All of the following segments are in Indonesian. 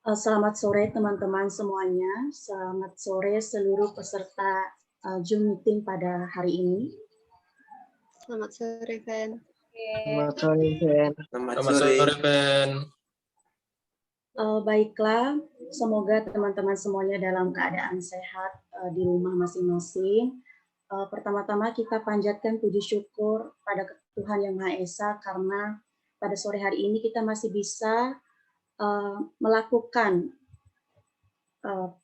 Selamat sore teman-teman semuanya. Selamat sore seluruh peserta Zoom meeting pada hari ini. Selamat sore, Fen. Selamat sore, Fen. Selamat sore, Fen. Baiklah, semoga teman-teman semuanya dalam keadaan sehat di rumah masing-masing. Pertama-tama kita panjatkan puji syukur pada Tuhan Yang Maha Esa karena pada sore hari ini kita masih bisa melakukan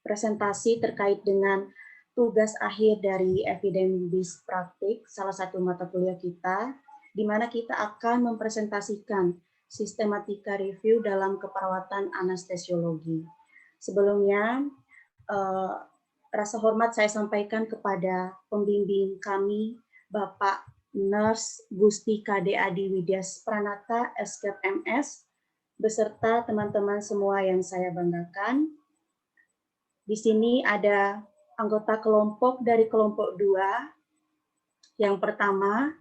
presentasi terkait dengan tugas akhir dari Evidence-Based Practice, salah satu mata kuliah kita, di mana kita akan mempresentasikan sistematika review dalam keperawatan anestesiologi. Sebelumnya, rasa hormat saya sampaikan kepada pembimbing kami, Bapak Nurse Gusti KD Adi Widyas Pranata, SKEP MS, beserta teman-teman semua yang saya banggakan. Di sini ada anggota kelompok dari kelompok 2. Yang pertama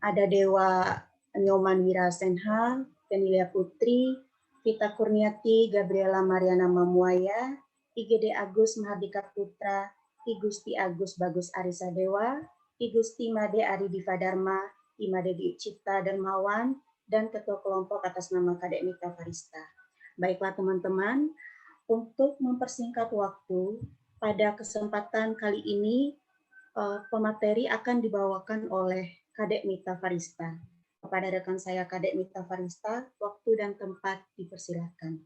ada Dewa Nyoman Wirasenha, Penilia Putri, Vita Kurniati, Gabriela Mariana Mamuaya, IGD Agus Mahardika Putra, I Gusti Agus Bagus Arisa Dewa, I Gusti Made Ari Diva Dharma, I Made Cipta Dermawan, dan Ketua Kelompok atas nama Kadek Mita Farista. Baiklah teman-teman, untuk mempersingkat waktu, pada kesempatan kali ini pemateri akan dibawakan oleh Kadek Mita Farista. Kepada rekan saya Kadek Mita Farista, waktu dan tempat dipersilakan.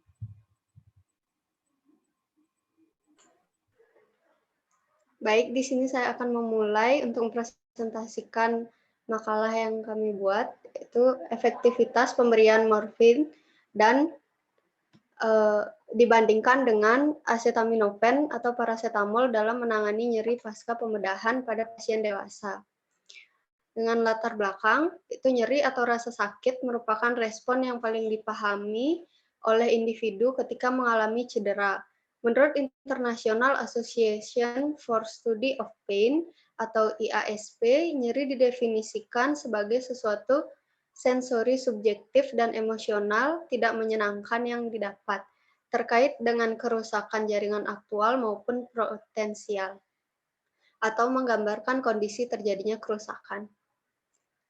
Baik, di sini saya akan memulai untuk mempresentasikan makalah yang kami buat, yaitu efektivitas pemberian morfin dan dibandingkan dengan acetaminophen atau paracetamol dalam menangani nyeri pasca pembedahan pada pasien dewasa. Dengan latar belakang, itu nyeri atau rasa sakit merupakan respon yang paling dipahami oleh individu ketika mengalami cedera. Menurut International Association for Study of Pain atau IASP, nyeri didefinisikan sebagai sesuatu sensori subjektif dan emosional tidak menyenangkan yang didapat, terkait dengan kerusakan jaringan aktual maupun potensial, atau menggambarkan kondisi terjadinya kerusakan.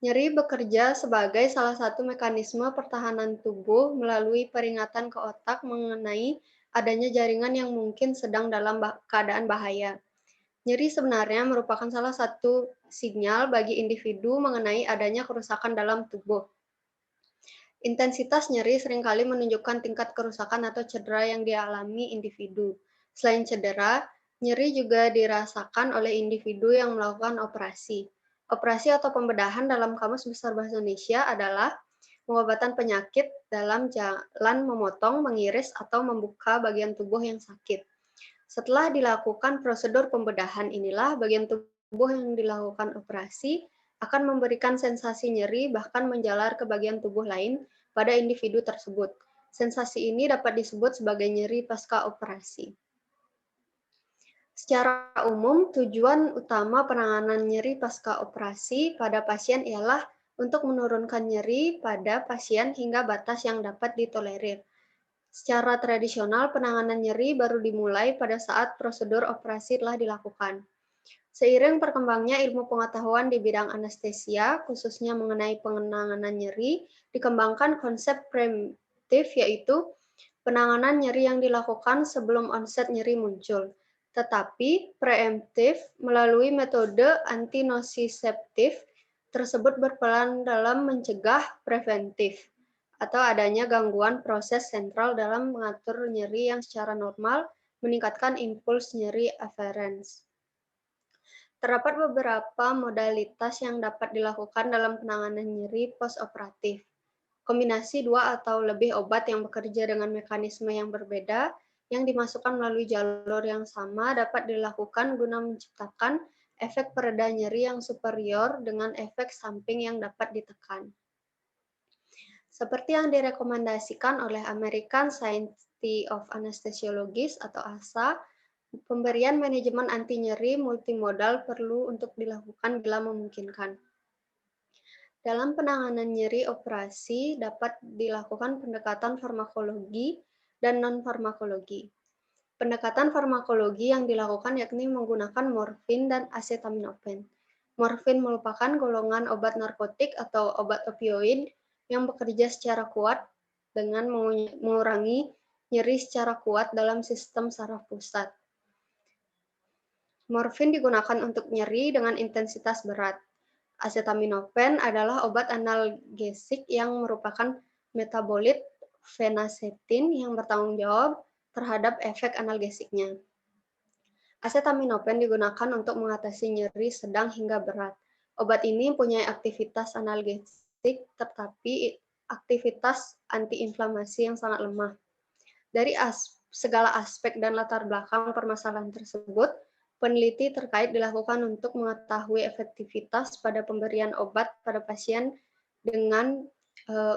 Nyeri bekerja sebagai salah satu mekanisme pertahanan tubuh melalui peringatan ke otak mengenai adanya jaringan yang mungkin sedang dalam keadaan bahaya. Nyeri sebenarnya merupakan salah satu sinyal bagi individu mengenai adanya kerusakan dalam tubuh. Intensitas nyeri seringkali menunjukkan tingkat kerusakan atau cedera yang dialami individu. Selain cedera, nyeri juga dirasakan oleh individu yang melakukan operasi. Operasi atau pembedahan dalam Kamus Besar Bahasa Indonesia adalah pengobatan penyakit dalam jalan memotong, mengiris, atau membuka bagian tubuh yang sakit. Setelah dilakukan prosedur pembedahan inilah, bagian tubuh yang dilakukan operasi akan memberikan sensasi nyeri bahkan menjalar ke bagian tubuh lain pada individu tersebut. Sensasi ini dapat disebut sebagai nyeri pasca operasi. Secara umum, tujuan utama penanganan nyeri pasca operasi pada pasien ialah untuk menurunkan nyeri pada pasien hingga batas yang dapat ditolerir. Secara tradisional, penanganan nyeri baru dimulai pada saat prosedur operasi telah dilakukan. Seiring perkembangnya ilmu pengetahuan di bidang anestesia, khususnya mengenai penanganan nyeri, dikembangkan konsep preemptif, yaitu penanganan nyeri yang dilakukan sebelum onset nyeri muncul. Tetapi preemptif melalui metode antinosiseptif tersebut berperan dalam mencegah preventif atau adanya gangguan proses sentral dalam mengatur nyeri yang secara normal meningkatkan impuls nyeri aferens. Terdapat beberapa modalitas yang dapat dilakukan dalam penanganan nyeri postoperatif. Kombinasi 2 atau lebih obat yang bekerja dengan mekanisme yang berbeda yang dimasukkan melalui jalur yang sama dapat dilakukan guna menciptakan efek pereda nyeri yang superior dengan efek samping yang dapat ditekan. Seperti yang direkomendasikan oleh American Society of Anesthesiologists atau ASA, pemberian manajemen anti nyeri multimodal perlu untuk dilakukan bila memungkinkan. Dalam penanganan nyeri operasi dapat dilakukan pendekatan farmakologi dan non-farmakologi. Pendekatan farmakologi yang dilakukan yakni menggunakan morfin dan acetaminophen. Morfin merupakan golongan obat narkotik atau obat opioid yang bekerja secara kuat dengan mengurangi nyeri secara kuat dalam sistem saraf pusat. Morfin digunakan untuk nyeri dengan intensitas berat. Acetaminophen adalah obat analgesik yang merupakan metabolit fenacetin yang bertanggung jawab terhadap efek analgesiknya. Acetaminophen digunakan untuk mengatasi nyeri sedang hingga berat. Obat ini punya aktivitas analgesik tetapi aktivitas antiinflamasi yang sangat lemah. Dari segala aspek dan latar belakang permasalahan tersebut, peneliti terkait dilakukan untuk mengetahui efektivitas pada pemberian obat pada pasien dengan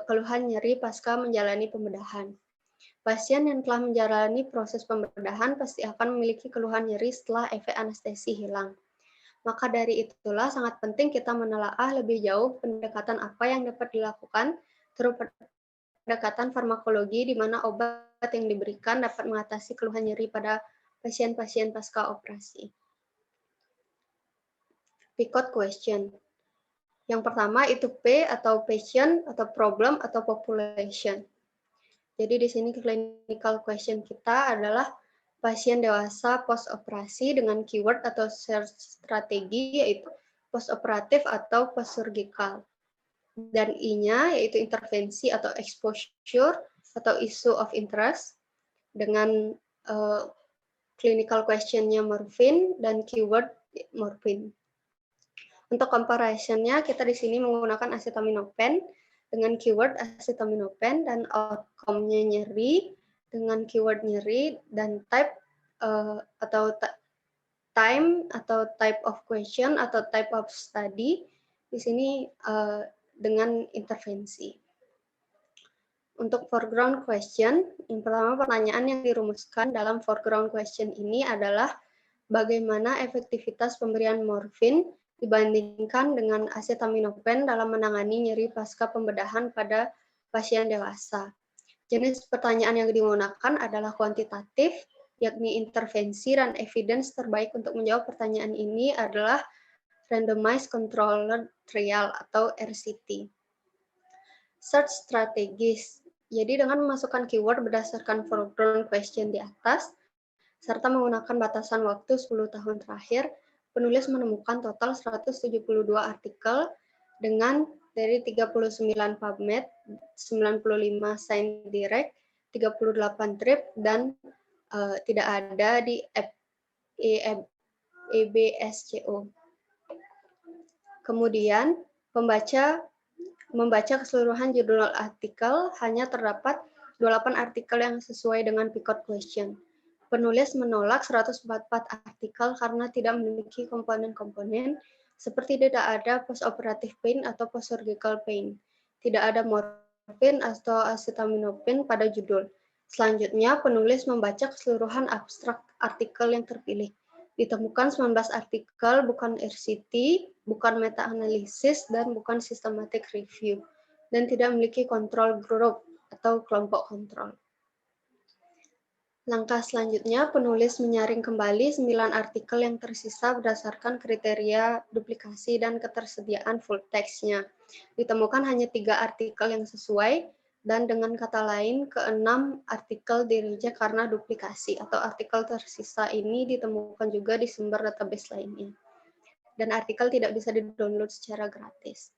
keluhan nyeri pasca menjalani pembedahan. Pasien yang telah menjalani proses pembedahan pasti akan memiliki keluhan nyeri setelah efek anestesi hilang. Maka dari itulah sangat penting kita menelaah lebih jauh pendekatan apa yang dapat dilakukan, terutama pendekatan farmakologi di mana obat yang diberikan dapat mengatasi keluhan nyeri pada pasien-pasien pasca operasi. Picot question. Yang pertama itu P atau patient atau problem atau population. Jadi di sini clinical question kita adalah pasien dewasa post operasi dengan keyword atau search strategi yaitu post operatif atau post surgical. Dan I-nya yaitu intervensi atau exposure atau issue of interest dengan clinical question-nya morphine dan keyword morphine. Untuk comparison-nya kita di sini menggunakan acetaminophen dengan keyword acetaminophen dan outcome-nya nyeri dengan keyword nyeri dan type atau time atau type of question atau type of study di sini dengan intervensi. Untuk foreground question, yang pertama pertanyaan yang dirumuskan dalam foreground question ini adalah bagaimana efektivitas pemberian morfin dibandingkan dengan acetaminophen dalam menangani nyeri pasca pembedahan pada pasien dewasa. Jenis pertanyaan yang digunakan adalah kuantitatif, yakni intervensi dan evidence terbaik untuk menjawab pertanyaan ini adalah randomized controlled trial atau RCT. Search strategis. Jadi dengan memasukkan keyword berdasarkan foreground question di atas, serta menggunakan batasan waktu 10 tahun terakhir, penulis menemukan total 172 artikel dengan dari 39 PubMed, 95 ScienceDirect, 38 Trip, dan tidak ada di EBSCO. Kemudian, membaca keseluruhan judul artikel, hanya terdapat 28 artikel yang sesuai dengan Picot question. Penulis menolak 144 artikel karena tidak memiliki komponen-komponen seperti tidak ada post-operative pain atau post-surgical pain. Tidak ada morfin atau acetaminophen pada judul. Selanjutnya, penulis membaca keseluruhan abstrak artikel yang terpilih. Ditemukan 19 artikel, bukan RCT, bukan meta-analisis, dan bukan systematic review, dan tidak memiliki control group atau kelompok kontrol. Langkah selanjutnya, penulis menyaring kembali 9 artikel yang tersisa berdasarkan kriteria duplikasi dan ketersediaan full text-nya. Ditemukan hanya 3 artikel yang sesuai, dan dengan kata lain, ke-6 artikel direject karena duplikasi, atau artikel tersisa ini ditemukan juga di sumber database lainnya. Dan artikel tidak bisa di-download secara gratis.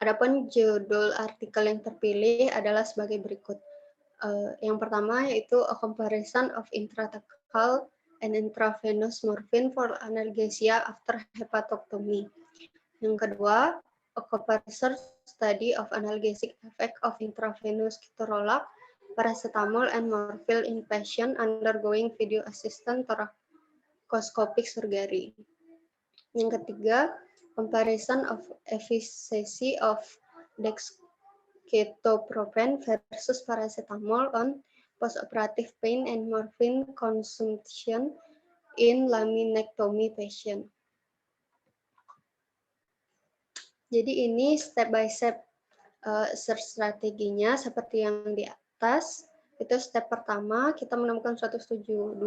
Adapun judul artikel yang terpilih adalah sebagai berikut. Yang pertama yaitu a comparison of intrathecal and intravenous morphine for analgesia after hepatectomy. Yang kedua, a comparison study of analgesic effect of intravenous ketorolac, paracetamol, and morphine in patient undergoing video assistant thoracoscopic surgery. Yang ketiga, comparison of efficacy of dexketoprofen versus paracetamol on postoperative pain and morphine consumption in laminectomy patient. Jadi ini step by step search strateginya seperti yang di atas. Itu step pertama, kita menemukan 172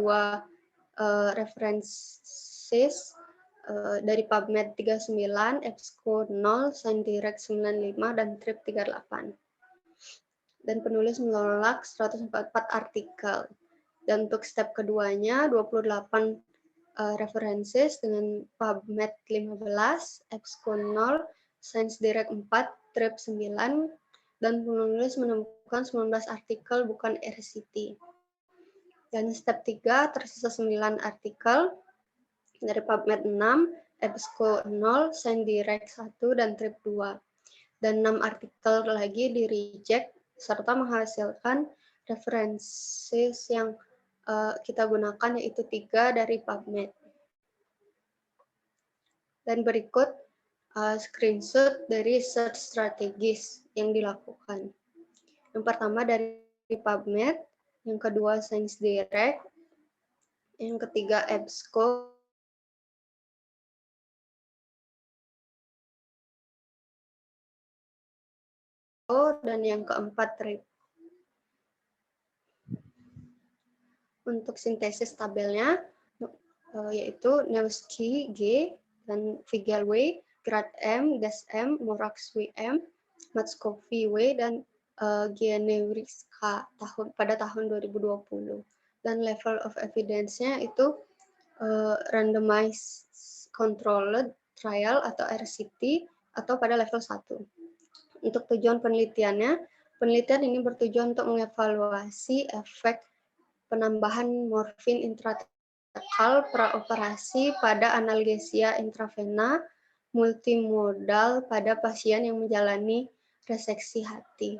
references dari PubMed 39, EBSCO 0, ScienDirect 95, dan TRIP 38. Dan penulis menolak 144 artikel. Dan untuk step keduanya, 28 references dengan PubMed 15, EBSCO 0, ScienceDirect 4, TRIP 9, dan penulis menemukan 19 artikel bukan RCT. Dan step 3, tersisa 9 artikel dari PubMed 6, EBSCO 0, ScienceDirect 1, dan TRIP 2. Dan 6 artikel lagi di-reject, serta menghasilkan references yang kita gunakan, yaitu 3 dari PubMed. Dan berikut screenshot dari search strategis yang dilakukan. Yang pertama dari PubMed, yang kedua ScienceDirect, yang ketiga EBSCO, dan yang keempat TRIP. Untuk sintesis tabelnya, yaitu Nevsky G dan Figel W, Grad M, Des M, Morax W M, Matzkowski W, dan Gianewriska pada tahun 2020. Dan level of evidence-nya itu randomized controlled trial atau RCT atau pada level 1. Untuk tujuan penelitiannya, penelitian ini bertujuan untuk mengevaluasi efek penambahan morfin intratekal praoperasi pada analgesia intravena multimodal pada pasien yang menjalani reseksi hati.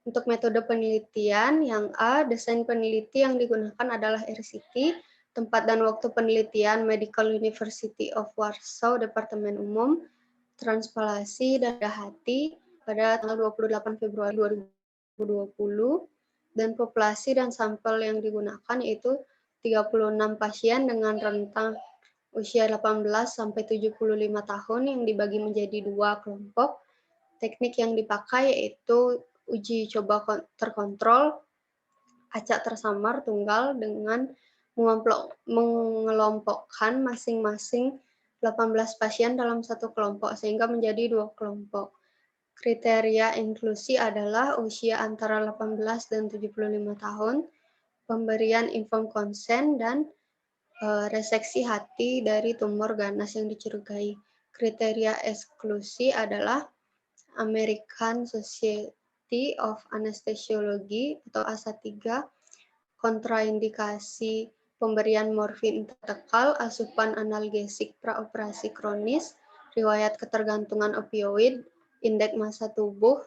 Untuk metode penelitian, yang A, desain peneliti yang digunakan adalah RCT, tempat dan waktu penelitian Medical University of Warsaw, Departemen Umum, Transplantasi dan Hati pada tanggal 28 Februari 2020, dan populasi dan sampel yang digunakan yaitu 36 pasien dengan rentang usia 18 sampai 75 tahun yang dibagi menjadi 2 kelompok. Teknik yang dipakai yaitu uji coba terkontrol, acak tersamar tunggal dengan mengelompokkan masing-masing 18 pasien dalam satu kelompok sehingga menjadi 2 kelompok. Kriteria inklusi adalah usia antara 18 dan 75 tahun, pemberian informed consent, dan reseksi hati dari tumor ganas yang dicurigai. Kriteria eksklusi adalah American Society of Anesthesiology atau ASA 3, kontraindikasi pemberian morfin intratekal, asupan analgesik praoperasi kronis, riwayat ketergantungan opioid, indeks massa tubuh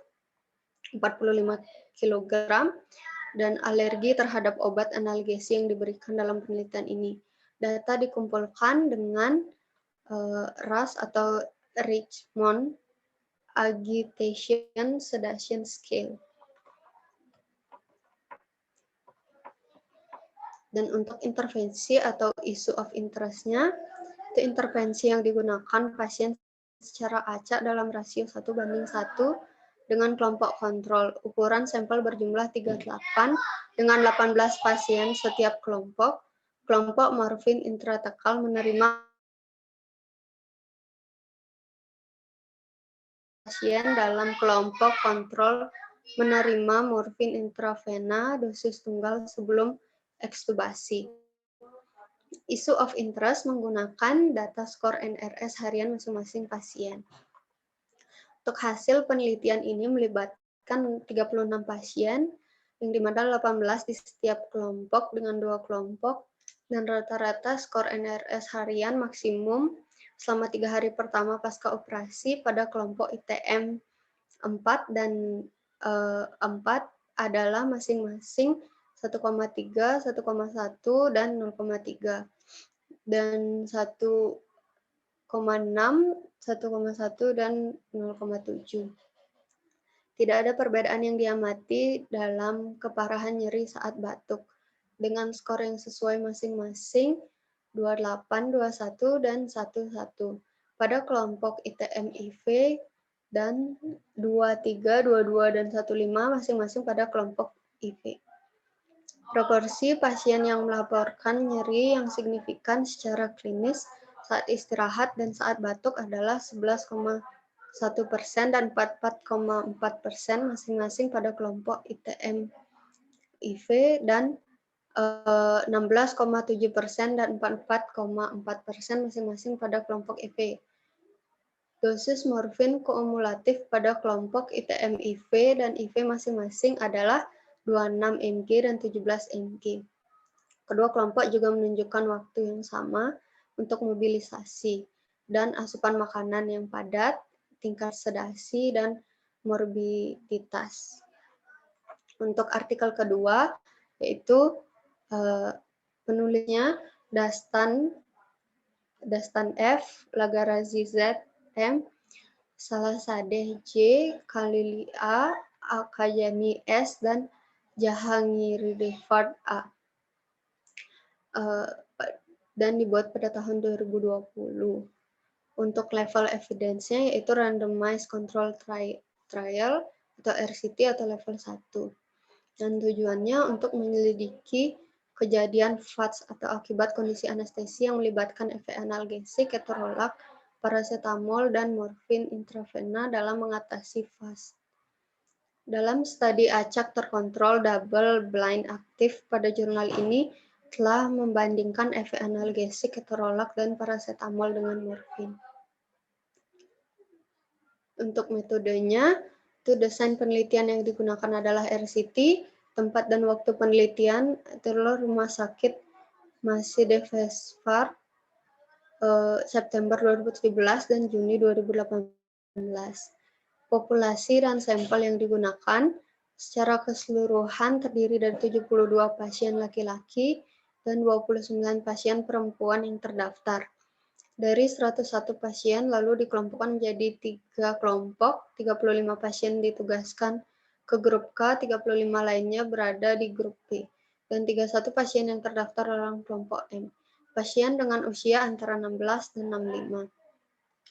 45 kg, dan alergi terhadap obat analgesi yang diberikan dalam penelitian ini. Data dikumpulkan dengan RAS atau Richmond Agitation Sedation Scale. Dan untuk intervensi atau issue of interest-nya, itu intervensi yang digunakan pasien secara acak dalam rasio 1:1 dengan kelompok kontrol. Ukuran sampel berjumlah 38 dengan 18 pasien setiap kelompok. Kelompok morfin intratekal menerima pasien dalam kelompok kontrol menerima morfin intravena dosis tunggal sebelum ekstubasi. Issue of interest menggunakan data skor NRS harian masing-masing pasien. Untuk hasil penelitian ini melibatkan 36 pasien, yang dimana 18 di setiap kelompok dengan 2 kelompok, dan rata-rata skor NRS harian maksimum selama 3 hari pertama pasca operasi pada kelompok ITM 4 dan 4 adalah masing-masing 1,3, 1,1, dan 0,3. Dan 1,6, 1,1, dan 0,7. Tidak ada perbedaan yang diamati dalam keparahan nyeri saat batuk, dengan skor yang sesuai masing-masing 28, 21, dan 11 pada kelompok ITM-IV dan 23, 22, dan 15 masing-masing pada kelompok IV. Proporsi pasien yang melaporkan nyeri yang signifikan secara klinis saat istirahat dan saat batuk adalah 11,1% dan 44,4% masing-masing pada kelompok ITM IV dan 16,7% dan 44,4% masing-masing pada kelompok IV. Dosis morfin kumulatif pada kelompok ITM IV dan IV masing-masing adalah 26 mg dan 17 mg. Kedua kelompok juga menunjukkan waktu yang sama untuk mobilisasi dan asupan makanan yang padat, tingkat sedasi, dan morbiditas. Untuk artikel kedua, yaitu penulisnya Dastan F, Lagarazzi Z, M, Salasadeh J, Khalili A, Al-Kajani S, dan Jahangiri-Rifat A. Dan dibuat pada tahun 2020. Untuk level evidence-nya yaitu Randomized Control Trial atau RCT atau level 1. Dan tujuannya untuk menyelidiki kejadian FATS atau akibat kondisi anestesi yang melibatkan efek analgesik, ketorolak, paracetamol, dan morfin intravena dalam mengatasi FATS. Dalam studi acak terkontrol double blind aktif pada jurnal ini telah membandingkan efek analgesik, ketorolak, dan paracetamol dengan morfin. Untuk metodenya, itu desain penelitian yang digunakan adalah RCT, tempat dan waktu penelitian adalah Rumah Sakit Masih Devesvar, September 2017 dan Juni 2018. Populasi dan sampel yang digunakan secara keseluruhan terdiri dari 72 pasien laki-laki dan 29 pasien perempuan yang terdaftar. Dari 101 pasien lalu dikelompokkan menjadi 3 kelompok, 35 pasien ditugaskan ke grup K, 35 lainnya berada di grup B, dan 31 pasien yang terdaftar dalam kelompok M. Pasien dengan usia antara 16 dan 65.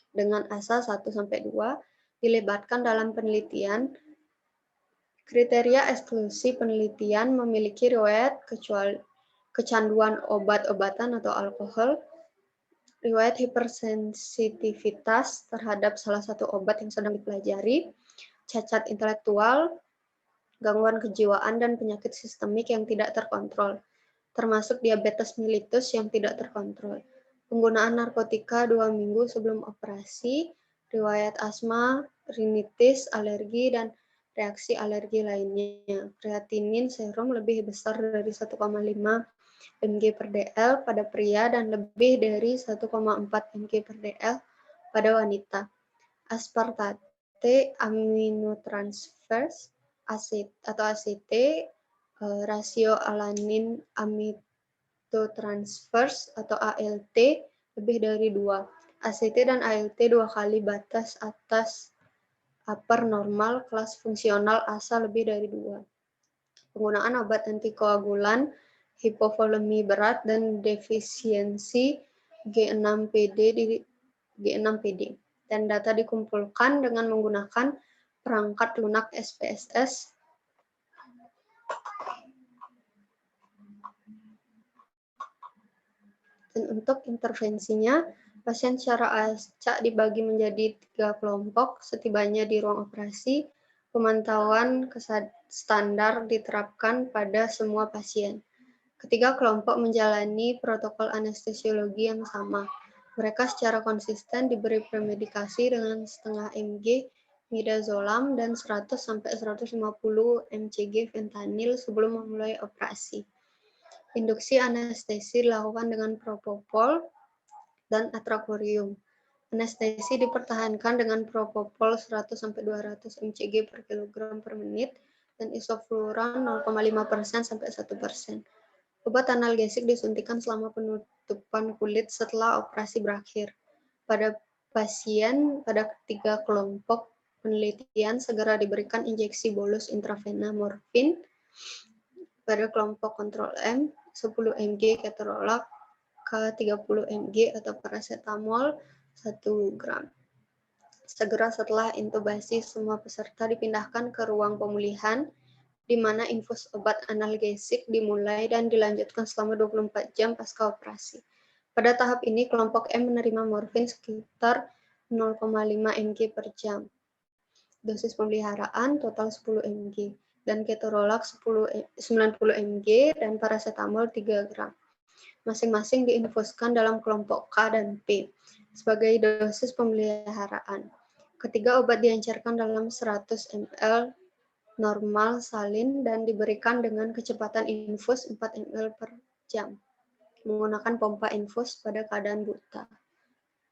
Dengan asa 1-2 dilibatkan dalam penelitian. Kriteria eksklusi penelitian memiliki riwayat kecanduan obat-obatan atau alkohol, riwayat hipersensitivitas terhadap salah satu obat yang sedang dipelajari, cacat intelektual, gangguan kejiwaan, dan penyakit sistemik yang tidak terkontrol, termasuk diabetes mellitus yang tidak terkontrol, penggunaan narkotika 2 minggu sebelum operasi, riwayat asma, rinitis, alergi, dan reaksi alergi lainnya. Kreatinin serum lebih besar dari 1,5 mg per dl pada pria dan lebih dari 1,4 mg per dl pada wanita. Aspartate aminotransferase atau ACT, rasio alanin aminotransferase atau ALT lebih dari 2. ACT dan ALT 2 kali batas atas upper normal kelas fungsional ASA lebih dari 2. Penggunaan obat antikoagulan, hipovolemi berat, dan defisiensi G6PD dan data dikumpulkan dengan menggunakan perangkat lunak SPSS dan untuk intervensinya, pasien secara acak dibagi menjadi 3 kelompok. Setibanya di ruang operasi, pemantauan standar diterapkan pada semua pasien. Ketiga kelompok menjalani protokol anestesiologi yang sama. Mereka secara konsisten diberi premedikasi dengan setengah mg midazolam dan 100-150 mcg fentanyl sebelum memulai operasi. Induksi anestesi dilakukan dengan propofol dan atracurium. Anestesi dipertahankan dengan propofol 100-200 mcg per kilogram per menit dan isofluran 0,5% sampai 1%. Obat analgesik disuntikan selama penutupan kulit setelah operasi berakhir. Pada pasien pada ketiga kelompok penelitian segera diberikan injeksi bolus intravena morfin. Pada kelompok kontrol M, 10 mg ketorolak, K30 mg atau paracetamol 1 gram. Segera setelah intubasi, semua peserta dipindahkan ke ruang pemulihan di mana infus obat analgesik dimulai dan dilanjutkan selama 24 jam pasca operasi. Pada tahap ini, kelompok M menerima morfin sekitar 0,5 mg per jam. Dosis pemeliharaan total 10 mg, dan ketorolak 90 mg, dan paracetamol 3 gram. Masing-masing diinfuskan dalam kelompok K dan P sebagai dosis pemeliharaan. Ketiga obat diencerkan dalam 100 ml normal salin dan diberikan dengan kecepatan infus 4 ml per jam menggunakan pompa infus pada keadaan buta.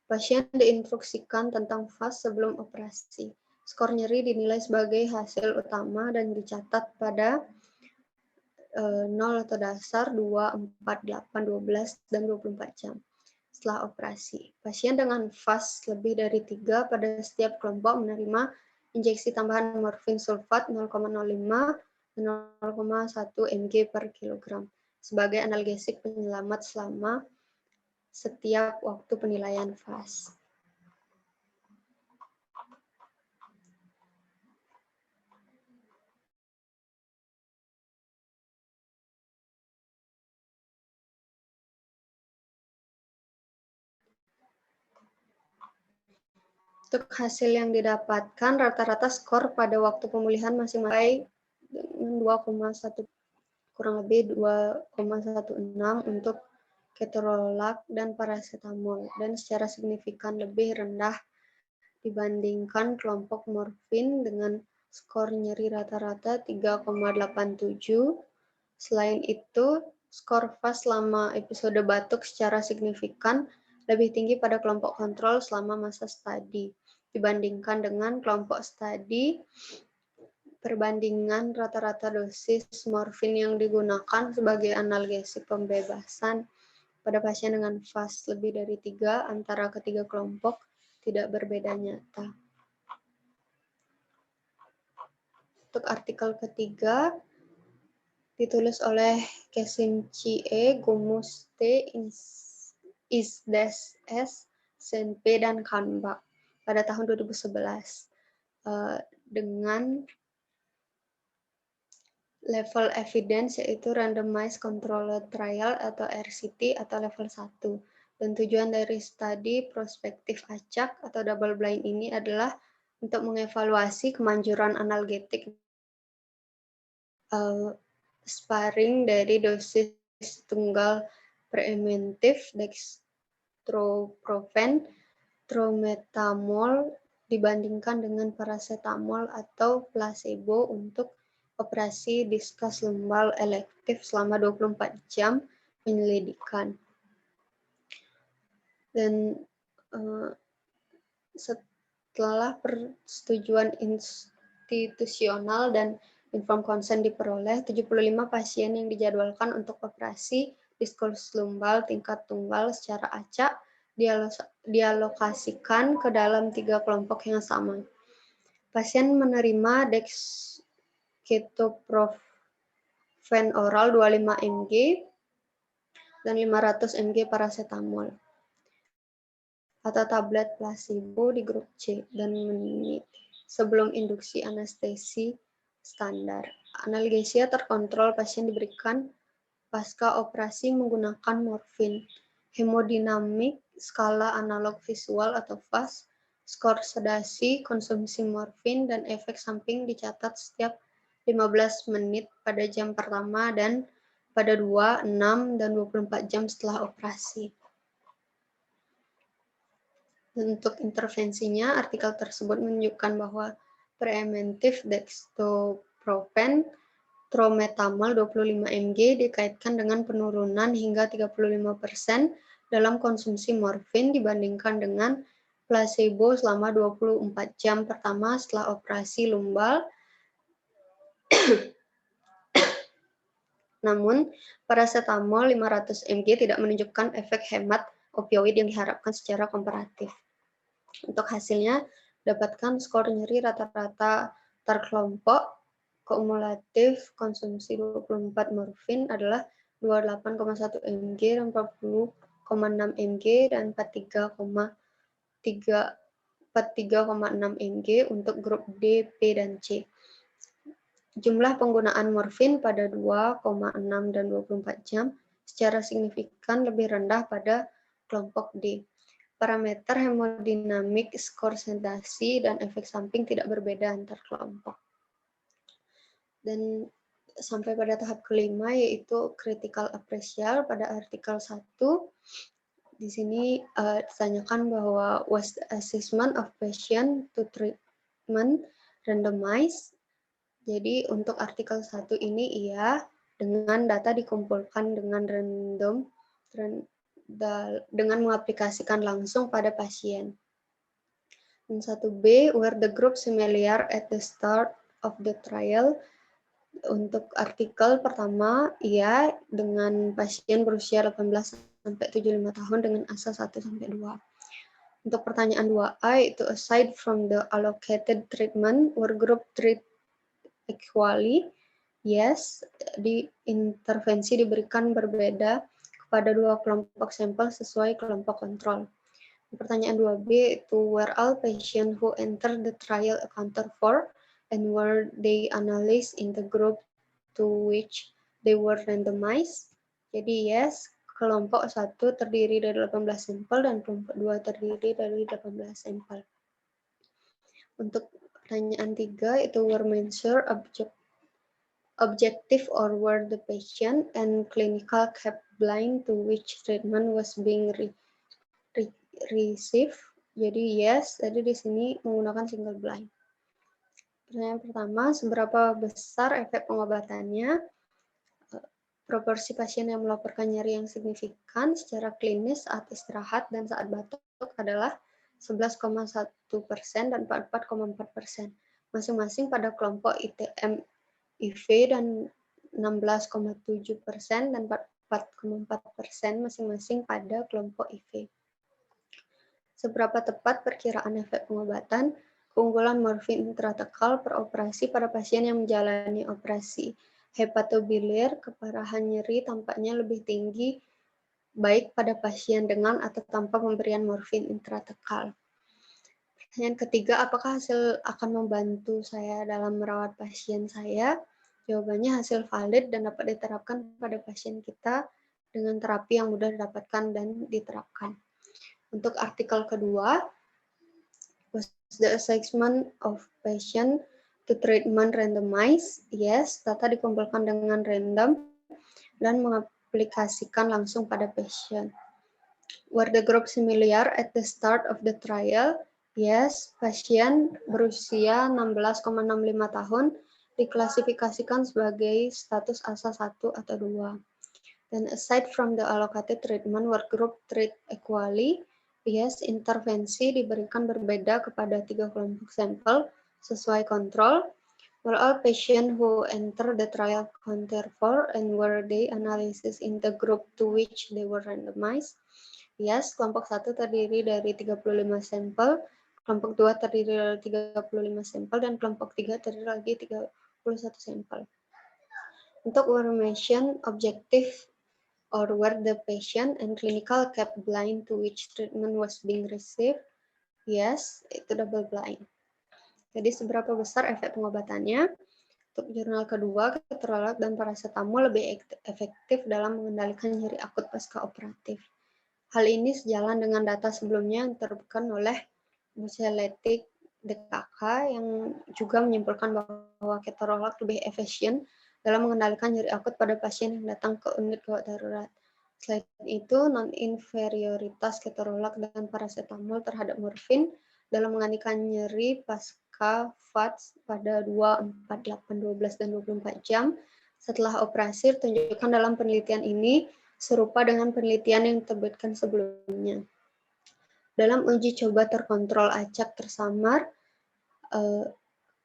Pasien diinstruksikan tentang FAS sebelum operasi. Skor nyeri dinilai sebagai hasil utama dan dicatat pada 0 atau dasar, 2, 4, 8, 12, dan 24 jam setelah operasi. Pasien dengan FAS lebih dari 3 pada setiap kelompok menerima injeksi tambahan morfin sulfat 0,05 dan 0,1 mg per kilogram sebagai analgesik penyelamat selama setiap waktu penilaian FAS. Untuk hasil yang didapatkan, rata-rata skor pada waktu pemulihan masing-masing 2,1 kurang lebih 2,16 untuk ketorolak dan paracetamol, dan secara signifikan lebih rendah dibandingkan kelompok morfin dengan skor nyeri rata-rata 3,87. Selain itu, skor FAS selama episode batuk secara signifikan lebih tinggi pada kelompok kontrol selama masa studi dibandingkan dengan kelompok studi. Perbandingan rata-rata dosis morfin yang digunakan sebagai analgesik pembebasan pada pasien dengan FAS lebih dari 3 antara ketiga kelompok tidak berbeda nyata. Untuk artikel ketiga, ditulis oleh Kesinci E, Gumus T, Isdes S, Senpe, dan Kanbak pada tahun 2011 dengan level evidence yaitu randomized controlled trial atau RCT atau level 1. Dan tujuan dari studi prospektif acak atau double blind ini adalah untuk mengevaluasi kemanjuran analgetik sparing dari dosis tunggal preemintif dextroprofen, trometamol dibandingkan dengan paracetamol atau placebo untuk operasi diskus lumbal elektif selama 24 jam penyelidikan. Dan setelah persetujuan institusional dan informed consent diperoleh, 75 pasien yang dijadwalkan untuk operasi diskus lumbal tingkat tunggal secara acak dialokasikan ke dalam 3 kelompok yang sama. Pasien menerima dexketoprofen oral 25 mg dan 500 mg paracetamol atau tablet placebo di grup C dan menit sebelum induksi anestesi standar. Analgesia terkontrol pasien diberikan pasca operasi menggunakan morfin. Hemodinamik, skala analog visual atau FAS, skor sedasi, konsumsi morfin, dan efek samping dicatat setiap 15 menit pada jam pertama dan pada 2, 6, dan 24 jam setelah operasi. Untuk intervensinya, artikel tersebut menunjukkan bahwa preemintif dextroprofen trometamol 25 mg dikaitkan dengan penurunan hingga 35% dalam konsumsi morfin dibandingkan dengan placebo selama 24 jam pertama setelah operasi lumbal. Namun, paracetamol 500 mg tidak menunjukkan efek hemat opioid yang diharapkan secara komparatif. Untuk hasilnya, dapatkan skor nyeri rata-rata terkelompok kumulatif konsumsi 24 morfin adalah 28,1 mg, 40,6 mg, dan 43,6 mg untuk grup D, P, dan C. jumlah penggunaan morfin pada 2,6 dan 24 jam secara signifikan lebih rendah pada kelompok D. Parameter hemodinamik, skor sedasi, dan efek samping tidak berbeda antar kelompok. Dan sampai pada tahap kelima, yaitu critical appraisal pada artikel 1. Di sini ditanyakan bahwa was the assessment of patient to treatment randomized. Jadi untuk artikel 1 ini iya, dengan data dikumpulkan dengan random dengan mengaplikasikan langsung pada pasien. Dan 1B, were the group familiar at the start of the trial? Untuk artikel pertama, iya, dengan pasien berusia 18 sampai 75 tahun dengan asa 1 sampai 2. Untuk pertanyaan 2A, itu aside from the allocated treatment, were group treat equally? Yes, di intervensi diberikan berbeda kepada dua kelompok sampel sesuai kelompok kontrol. Pertanyaan 2B itu were all patients who entered the trial accounted for and were they analyzed in the group to which they were randomized? Jadi yes, kelompok 1 terdiri dari 18 sampel dan kelompok 2 terdiri dari 18 sampel. Untuk pertanyaan 3 itu were measured objective or were the patient and clinical kept blind to which treatment was being receive. Jadi yes, tadi di sini menggunakan single blind. Pertanyaan pertama, seberapa besar efek pengobatannya? Proporsi pasien yang melaporkan nyeri yang signifikan secara klinis saat istirahat dan saat batuk adalah 11,1% dan 44,4%, masing-masing pada kelompok ITM IV dan 16,7% dan 4,4% masing-masing pada kelompok IV. Seberapa tepat perkiraan efek pengobatan? Keunggulan morfin intratekal per operasi pada pasien yang menjalani operasi hepatobiliar, keparahan nyeri tampaknya lebih tinggi baik pada pasien dengan atau tanpa pemberian morfin intratekal. Pertanyaan ketiga, apakah hasil akan membantu saya dalam merawat pasien saya? Jawabannya hasil valid dan dapat diterapkan pada pasien kita dengan terapi yang mudah didapatkan dan diterapkan. Untuk artikel kedua, was the assessment of patient to treatment randomized? Yes, data dikumpulkan dengan random dan mengaplikasikan langsung pada pasien. Were the group familiar at the start of the trial? Yes, pasien berusia 16,65 tahun diklasifikasikan sebagai status asa 1 atau 2. Dan aside from the allocated treatment, were group treat equally? Yes, intervensi diberikan berbeda kepada 3 kelompok sampel sesuai kontrol. Were all patients who enter the trial accounted for and were they analysis in the group to which they were randomized? Yes, kelompok 1 terdiri dari 35 sampel, kelompok 2 terdiri dari 35 sampel, dan kelompok 3 terdiri lagi 31 sampel. Untuk information objective or were the patient and clinical kept blind to which treatment was being received? Yes, itu double blind. Jadi seberapa besar efek pengobatannya? Untuk jurnal kedua, keterolak dan paracetamol lebih efektif dalam mengendalikan nyeri akut pasca operatif. Hal ini sejalan dengan data sebelumnya yang terbukti oleh Buceletic DKK yang juga menyimpulkan bahwa keterolak lebih efisien dalam mengendalikan nyeri akut pada pasien yang datang ke unit gawat darurat. Selain itu, non-inferioritas keterolak dan paracetamol terhadap morfin dalam mengendalikan nyeri pasca FATS pada 2, 4, 8, 12, dan 24 jam setelah operasi ditunjukkan dalam penelitian ini serupa dengan penelitian yang diterbitkan sebelumnya. Dalam uji coba terkontrol acak tersamar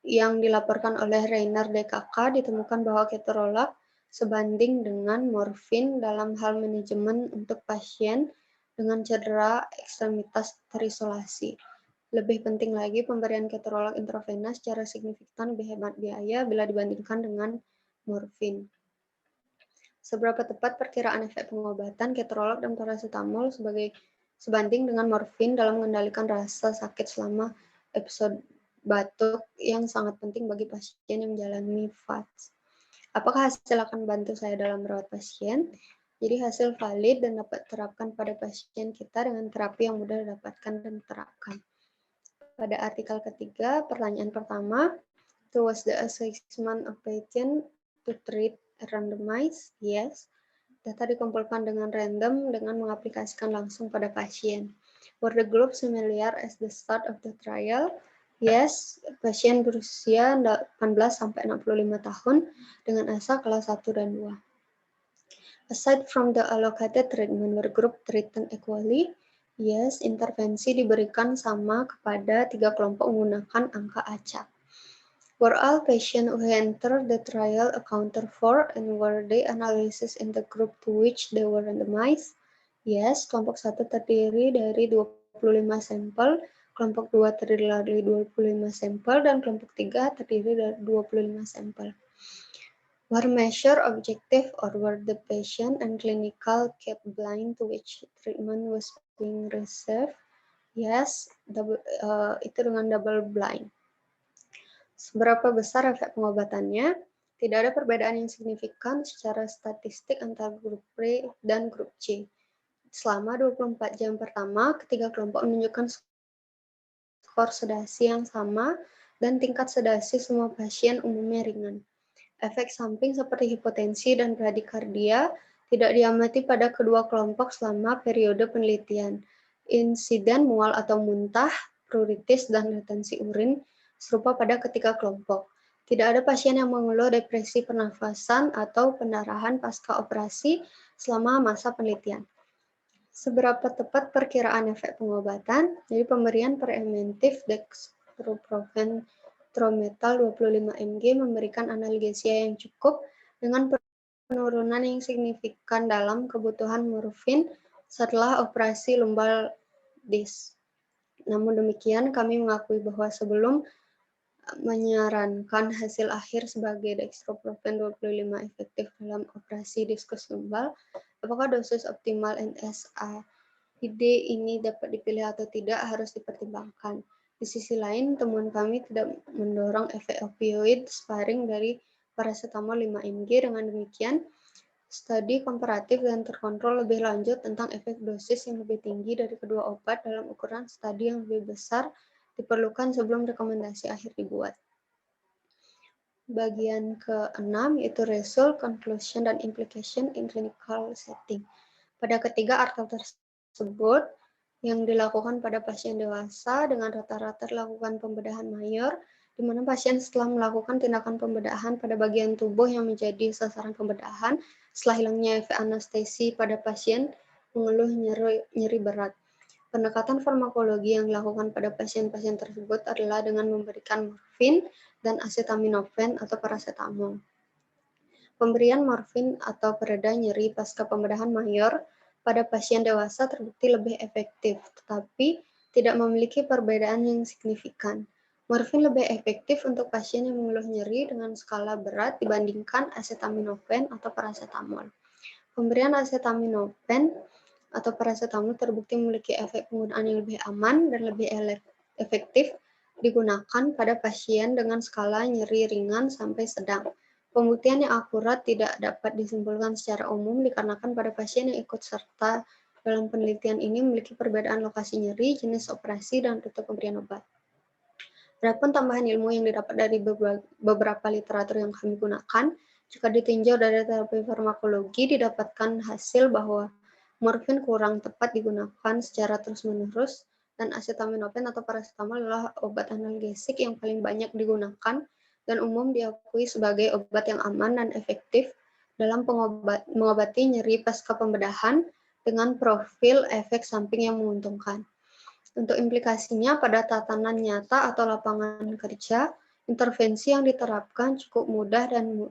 yang dilaporkan oleh Reiner DKK ditemukan bahwa keterolak sebanding dengan morfin dalam hal manajemen untuk pasien dengan cedera ekstremitas terisolasi. Lebih penting lagi, pemberian keterolak intravena secara signifikan lebih hemat biaya bila dibandingkan dengan morfin. Seberapa tepat perkiraan efek pengobatan keterolak dan paracetamol sebanding dengan morfin dalam mengendalikan rasa sakit selama episode batuk yang sangat penting bagi pasien yang menjalani FATS. Apakah hasil akan bantu saya dalam merawat pasien? Jadi hasil valid dan dapat diterapkan pada pasien kita dengan terapi yang mudah didapatkan dan diterapkan. Pada artikel ketiga, pertanyaan pertama, was the assessment of patient to treat randomized? Yes. Data dikumpulkan dengan random dengan mengaplikasikan langsung pada pasien. Were the group familiar as the start of the trial? Yes, pasien berusia 18-65 tahun dengan asa kelas 1 dan 2. Aside from the allocated treatment, were group treated equally? Yes, intervensi diberikan sama kepada 3 kelompok menggunakan angka acak. Were all patients who entered the trial accounted for and were they analysis in the group to which they were randomized? Yes, kelompok 1 terdiri dari 25 sampel, kelompok 2 terdiri dari 25 sampel, dan kelompok 3 terdiri dari 25 sampel. Were measure objective or were the patient and clinical kept blind to which treatment was being received? Yes, itu dengan double blind. Seberapa besar efek pengobatannya? Tidak ada perbedaan yang signifikan secara statistik antara grup B dan grup C. Selama 24 jam pertama, ketiga kelompok menunjukkan skor sedasi yang sama dan tingkat sedasi semua pasien umumnya ringan. Efek samping seperti hipotensi dan bradikardia tidak diamati pada kedua kelompok selama periode penelitian. Insiden mual atau muntah, pruritus, dan retensi urin serupa pada ketiga kelompok. Tidak ada pasien yang mengeluh depresi pernafasan atau pendarahan pasca operasi selama masa penelitian. Seberapa tepat perkiraan efek pengobatan? Jadi pemberian preventif dextroprofen Trometal 25 mg memberikan analgesia yang cukup dengan penurunan yang signifikan dalam kebutuhan morfin setelah operasi lumbal disc. Namun demikian, kami mengakui bahwa sebelum menyarankan hasil akhir sebagai dextroprofen 25 efektif dalam operasi diskus lumbal, apakah dosis optimal NSAID ini dapat dipilih atau tidak harus dipertimbangkan. Di sisi lain, temuan kami tidak mendorong efek opioid sparing dari paracetamol 5 mg. Dengan demikian, studi komparatif dan terkontrol lebih lanjut tentang efek dosis yang lebih tinggi dari kedua obat dalam ukuran studi yang lebih besar diperlukan sebelum rekomendasi akhir dibuat. Bagian ke-6 yaitu result, conclusion, dan implication in clinical setting. Pada ketiga artikel tersebut, yang dilakukan pada pasien dewasa dengan rata-rata dilakukan pembedahan mayor, di mana pasien setelah melakukan tindakan pembedahan pada bagian tubuh yang menjadi sasaran pembedahan, setelah hilangnya efek anestesi pada pasien mengeluh nyeri berat. Pendekatan farmakologi yang dilakukan pada pasien-pasien tersebut adalah dengan memberikan morfin dan acetaminophen atau paracetamol. Pemberian morfin atau pereda nyeri pasca pembedahan mayor pada pasien dewasa terbukti lebih efektif, tetapi tidak memiliki perbedaan yang signifikan. Morfin lebih efektif untuk pasien yang mengeluh nyeri dengan skala berat dibandingkan acetaminophen atau paracetamol. Pemberian acetaminophen atau paracetamol terbukti memiliki efek penggunaan yang lebih aman dan lebih efektif digunakan pada pasien dengan skala nyeri ringan sampai sedang. Pembuktian yang akurat tidak dapat disimpulkan secara umum dikarenakan pada pasien yang ikut serta dalam penelitian ini memiliki perbedaan lokasi nyeri, jenis operasi, dan rute pemberian obat. Adapun tambahan ilmu yang didapat dari beberapa literatur yang kami gunakan, jika ditinjau dari terapi farmakologi, didapatkan hasil bahwa morfin kurang tepat digunakan secara terus-menerus, dan acetaminophen atau paracetamol adalah obat analgesik yang paling banyak digunakan dan umum diakui sebagai obat yang aman dan efektif dalam mengobati nyeri pasca pembedahan dengan profil efek samping yang menguntungkan. Untuk implikasinya pada tatanan nyata atau lapangan kerja, intervensi yang diterapkan cukup mudah dan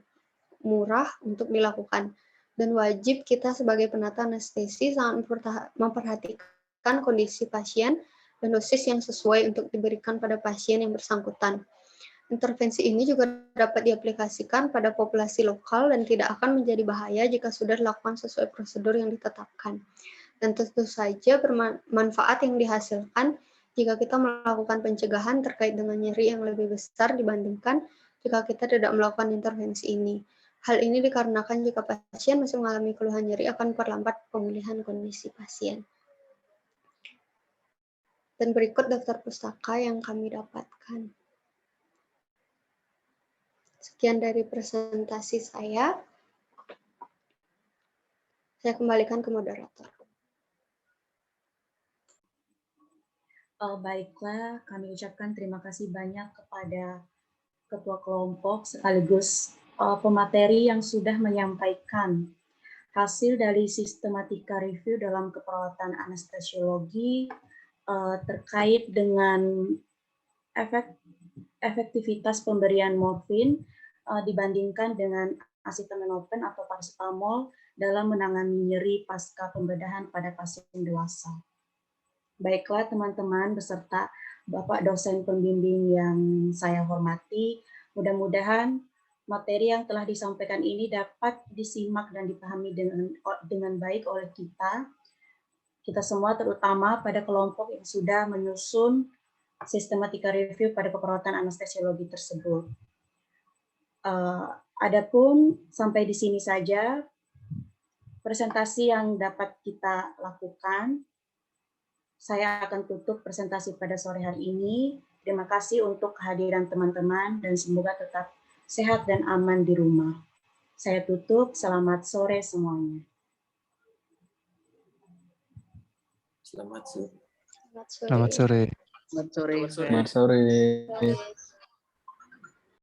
murah untuk dilakukan. Dan wajib kita sebagai penata anestesi sangat memperhatikan kondisi pasien dan dosis yang sesuai untuk diberikan pada pasien yang bersangkutan. Intervensi ini juga dapat diaplikasikan pada populasi lokal dan tidak akan menjadi bahaya jika sudah dilakukan sesuai prosedur yang ditetapkan. Dan tentu saja manfaat yang dihasilkan jika kita melakukan pencegahan terkait dengan nyeri yang lebih besar dibandingkan jika kita tidak melakukan intervensi ini. Hal ini dikarenakan jika pasien masih mengalami keluhan nyeri akan memperlambat pemulihan kondisi pasien. Dan berikut daftar pustaka yang kami dapatkan. Sekian dari presentasi saya. Saya kembalikan ke moderator. Baiklah, kami ucapkan terima kasih banyak kepada Ketua Kelompok sekaligus pemateri yang sudah menyampaikan hasil dari sistematika review dalam keperawatan anestesiologi terkait dengan efektivitas pemberian morfin dibandingkan dengan acetaminophen atau paracetamol dalam menangani nyeri pasca pembedahan pada pasien dewasa. Baiklah teman-teman beserta Bapak dosen pembimbing yang saya hormati, mudah-mudahan materi yang telah disampaikan ini dapat disimak dan dipahami dengan baik oleh kita semua, terutama pada kelompok yang sudah menyusun sistematika review pada keperawatan anestesiologi tersebut. Adapun sampai di sini saja presentasi yang dapat kita lakukan. Saya akan tutup presentasi pada sore hari ini. Terima kasih untuk kehadiran teman-teman dan semoga tetap sehat dan aman di rumah. Saya tutup, selamat sore semuanya. Selamat sore. Selamat sore. Selamat sore. Selamat sore.